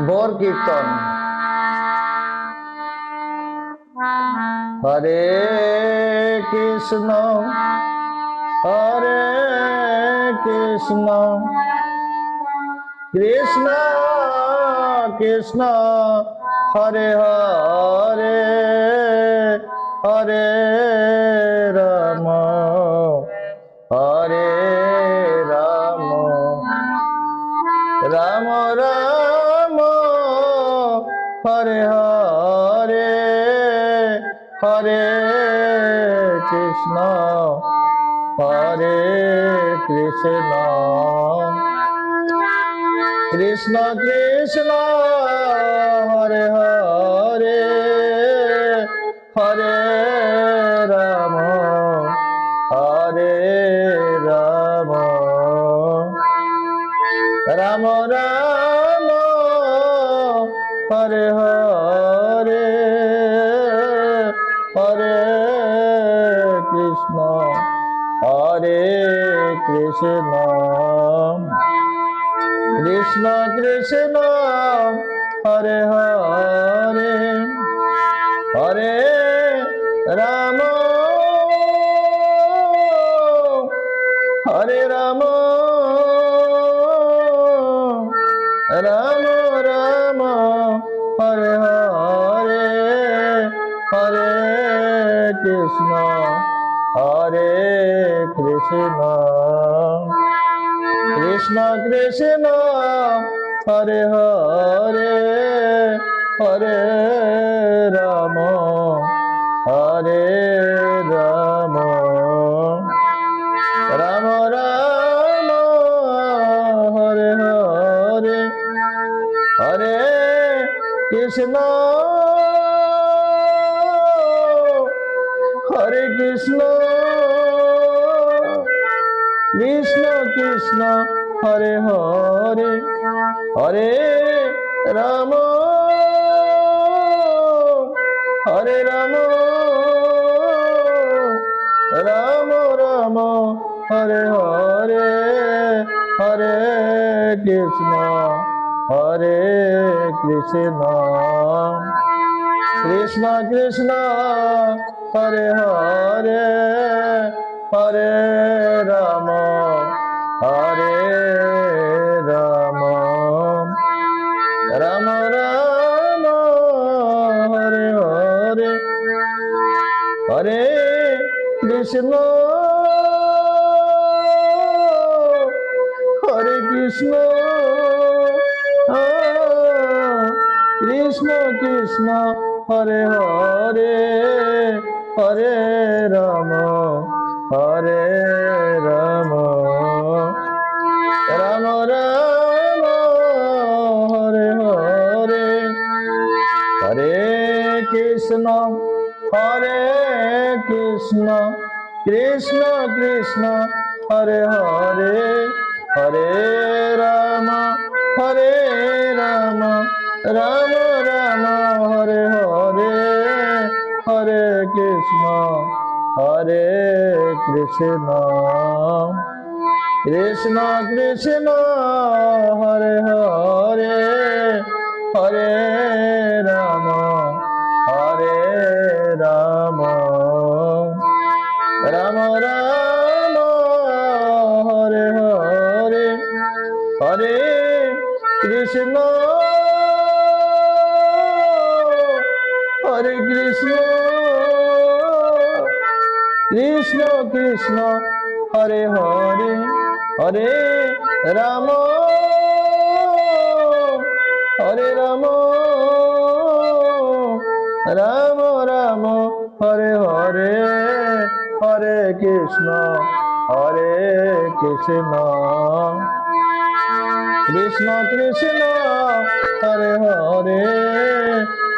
গৌর কীর্তন। হরে কৃষ্ণ হরে কৃষ্ণ কৃষ্ণ কৃষ্ণ হরে হরে হরে রাম হরে রাম রাম রাম হরে হরে হরে কৃষ্ণ হরে কৃষ্ণ কৃষ্ণ কৃষ্ণ হরে হরে হরে রাম হরে রাম রাম রাম হরে হরে হরে কৃষ্ণ হরে কৃষ্ণ কৃষ্ণ কৃষ্ণ হরে হরে হরে রাম হরে রাম রাম রাম হরে হরে হরে কৃষ্ণ হরে কৃষ্ণ কৃষ্ণ কৃষ্ণ হরে হরে হরে রাম হরে রাম রাম রাম হরে হরে হরে কৃষ্ণ হরে কৃষ্ণ কৃষ্ণ কৃষ্ণ হরে হরে হরে রাম হরে রাম রাম রাম হরে হরে হরে কৃষ্ণ হরে কৃষ্ণ কৃষ্ণ কৃষ্ণ হরে হরে হরে রাম হরে রাম রাম রাম হরে হরে হরে কৃষ্ণ হরে কৃষ্ণ কৃষ্ণ কৃষ্ণ হরে হরে হরে রাম হরে রাম রাম রাম হরে হরে হরে কৃষ্ণ হরে কৃষ্ণ কৃষ্ণ কৃষ্ণ হরে হরে হরে রাম হরে রাম রাম রাম হরে হরে হরে কৃষ্ণ হরে কৃষ্ণ কৃষ্ণ কৃষ্ণ হরে হরে হরে রাম হরে রাম রাম রাম হরে হরে হরে কৃষ্ণ হরে কৃষ্ণ কৃষ্ণ কৃষ্ণ হরে হরে হরে রাম হরে রাম রাম রাম হরে হরে হরে কৃষ্ণ হরে কৃষ্ণ কৃষ্ণ কৃষ্ণ হরে হরে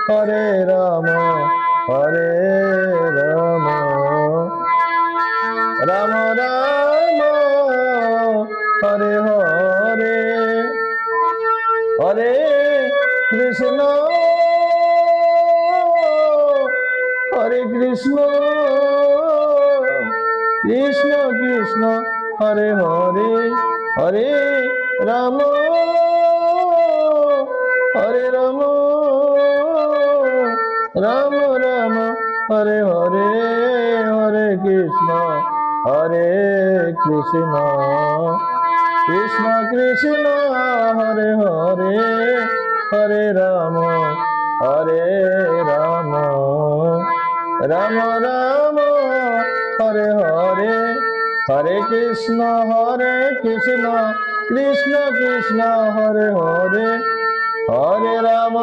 হরে রাম হরে রাম রাম রাম হরে হরে হরে কৃষ্ণ হরে কৃষ্ণ কৃষ্ণ কৃষ্ণ হরে হরে হরে রাম হরে রাম রাম রাম হরে হরে, হরে কৃষ্ণ কৃষ্ণ কৃষ্ণ কৃষ্ণ হরে হরে, হরে রাম রাম রাম রাম হরে হরে, হরে কৃষ্ণ কৃষ্ণ কৃষ্ণ হরে হরে, হরে রাম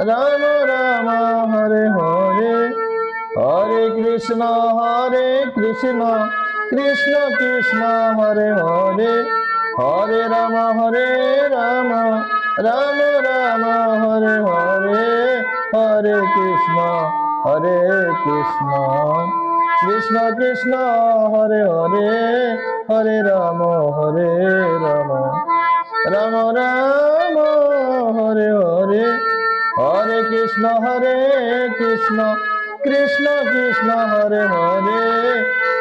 রাম রাম হরে হরে, হরে কৃষ্ণ কৃষ্ণ কৃষ্ণ হরে হরে, হরে রাম রাম রাম হরে হরে, হরে কৃষ্ণ কৃষ্ণ কৃষ্ণ হরে হরে, হরে রাম রাম রাম রাম হরে হরে, হরে কৃষ্ণ কৃষ্ণ কৃষ্ণ হরে হরে,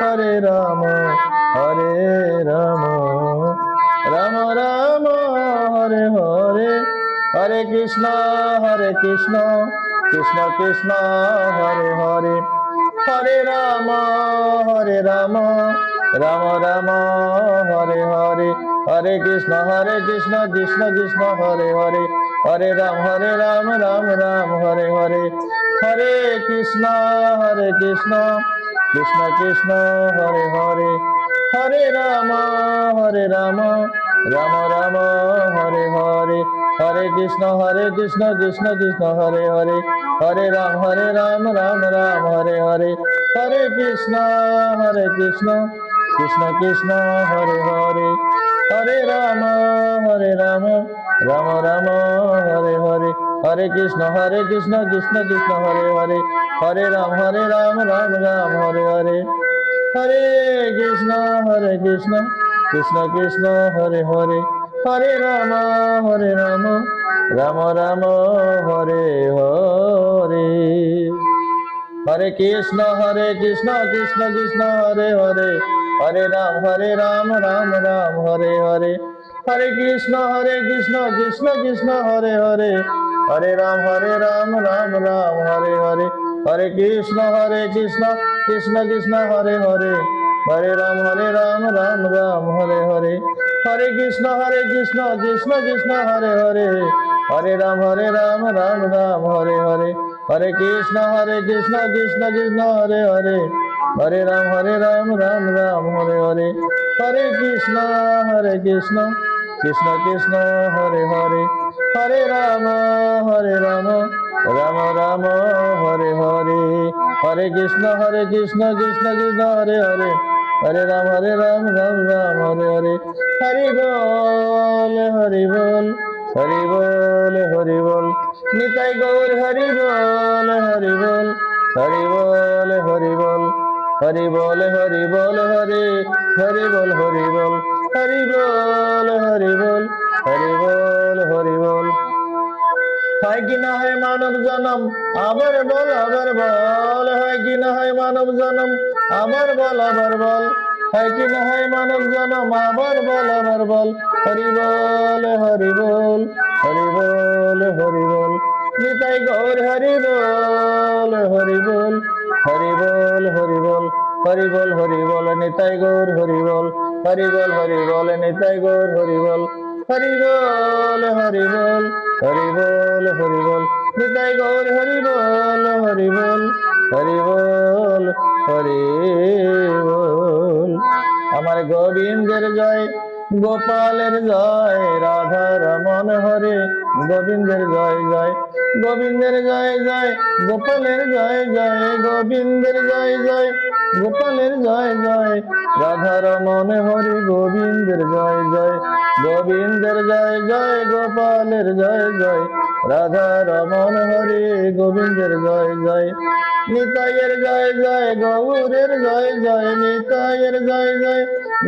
হরে রাম রাম রাম রাম হরে হরে, হরে কৃষ্ণ কৃষ্ণ কৃষ্ণ হরে হরে, হরে রাম রাম রাম হরে হরে, হরে কৃষ্ণ কৃষ্ণ কৃষ্ণ হরে হরে, হরে রাম রাম হরে হরে, হরে কৃষ্ণ কৃষ্ণ কৃষ্ণ হরে হরে, হরে রাম রাম রাম হরে হরে, হরে কৃষ্ণ কৃষ্ণ হরে হরে, হরে রাম রাম হরে হরে, হরে কৃষ্ণ কৃষ্ণ কৃষ্ণ হরে হরে, হরে রাম রাম হরে হরে, হরে কৃষ্ণ কৃষ্ণ কৃষ্ণ হরে হরে, হরে রাম রাম হরে হরে, হরে কৃষ্ণ কৃষ্ণ কৃষ্ণ হরে হরে, হরে রাম রাম রাম হরে হরে, হরে কৃষ্ণ কৃষ্ণ কৃষ্ণ হরে হরে, হরে রাম রাম হরে হরে, হরে কৃষ্ণ কৃষ্ণ কৃষ্ণ হরে হরে, হরে রাম রাম হরে হরে, হরে কৃষ্ণ কৃষ্ণ কৃষ্ণ হরে হরে, হরে রাম রাম হরে হরে, হরে কৃষ্ণ কৃষ্ণ কৃষ্ণ হরে হরে, হরে রাম রাম হরে হরে, হরে কৃষ্ণ কৃষ্ণ কৃষ্ণ হরে হরে, হরে রাম রাম হরে হরে, হরে কৃষ্ণ কৃষ্ণ কৃষ্ণ হরে হরে, হরে রাম রাম রাম হরে হরে, হরে কৃষ্ণ কৃষ্ণ কৃষ্ণ হরে হরে, হরে রাম রাম হরে হরে, হরি বল হরি বল হরি বল হরি বল, নিতাই গৌর হরি বল হরি বল হরি বল হরি বল, হরি বল হরি বল হরি হরি বল হরি বল, হরি বল হরি বল হরি বল হরি বল, হয় কি না হয় মানব জনম আবার বল হয় কি না হয় মানব জনম আবার বল, হয় কি না হয় মানব জনম আবার বল, হরি বল হরি বল হরি বল হরি বল, নিতাই গৌর হরি বল হরি বল হরি বল হরি বল, হরি বল হরি বল নিতাই গৌর হরি বল, হরি বল নিতাই গৌর হরি বল, হরি বল হরি বল হরি বল হরি বল, নিতাই গৌর হরি বল হরি বল হরি বল হরি বল, আমার গোবিন্দের জয় গোপালের জয়, রাধা রমন হরে গোবিন্দের জয় জয়, গোবিন্দের জয় জয় গোপালের জয় জয়, গোবিন্দের জয় জয় গোপালের জয় জয়, রাধা রমন হরি গোবিন্দের জয় জয়, গোবিন্দের জয় জয় গোপালের জয় জয়, রাধা রমন হরি গোবিন্দের জয় জয়, নিতাইয়ের জয় জয় গৌরের জয় জয়, নিতাইয়ের জয় জয়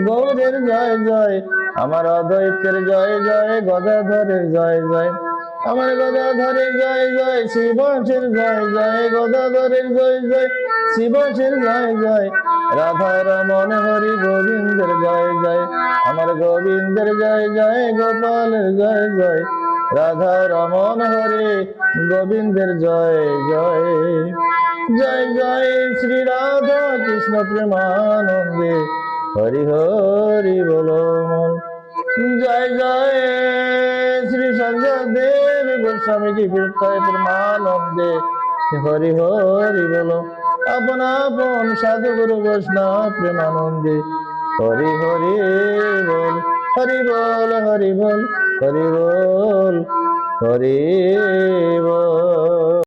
গৌরের জয় জয়, আমার অদ্বৈতের জয় জয় গদাধরের জয় জয়, আমার গদাধরের জয় জয় শিবাসের জয় জয়, গদাধরের জয় জয় শিবাসের জয় জয়, রাধা রমন হরি গোবিন্দের জয় জয়, আমার গোবিন্দের জয় জয় গোপালের জয় জয়, রাধা রমন হরে গোবিন্দের জয় জয় জয় জয় শ্রী রাধা কৃষ্ণ প্রেমানন্দে হরি হরি বলো মন জয় জয় শ্রী সঞ্জয় গোস্বামী কি কীর্তয় প্রেমানন্দে হরি হরি বলো আপন আপন সাধু গুরু বৈষ্ণব প্রেমানন্দে হরি হরি বল হরি বল হরি বল হরি বল হরি বল।